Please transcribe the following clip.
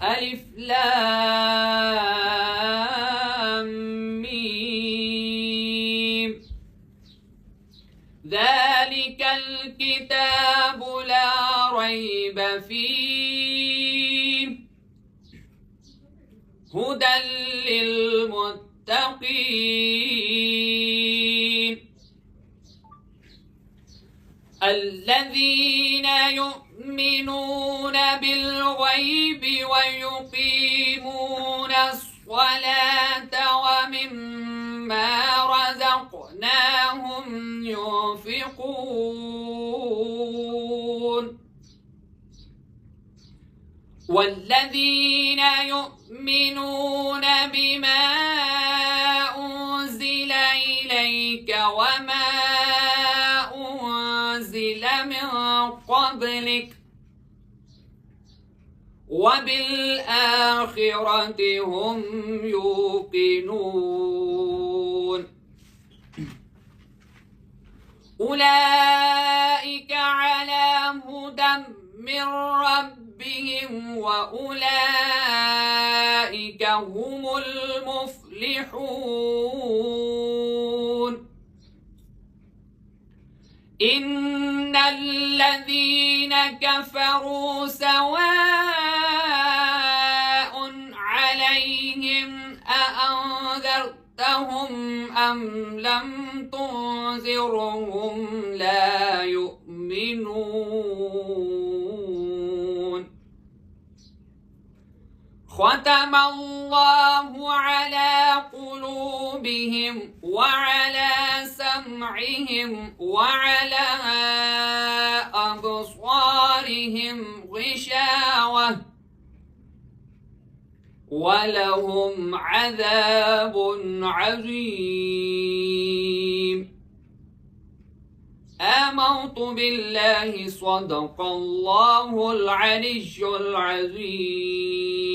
ألف لام ميم ذلك الكتاب لا ريب فيه هدى للمتقين الذين يؤمنون بالغيب ويقيمون الصلاة ومما رزقناهم ينفقون والذين يؤمنون بما أنزل إليك وما أنزل من قبلك وبالآخرة هم يوقنون أولئك على هدى من ربهم وأولئك هم المفلحون إن الذين كفروا سواء عليهم أأنذرتهم أم لم تنذرهم لا يؤمنون ختم الله على قلوبهم وعلى سمعهم وعلى أبصارهم غشاوة ولهم عذاب عظيم آمنت بالله صدق الله العلي العظيم.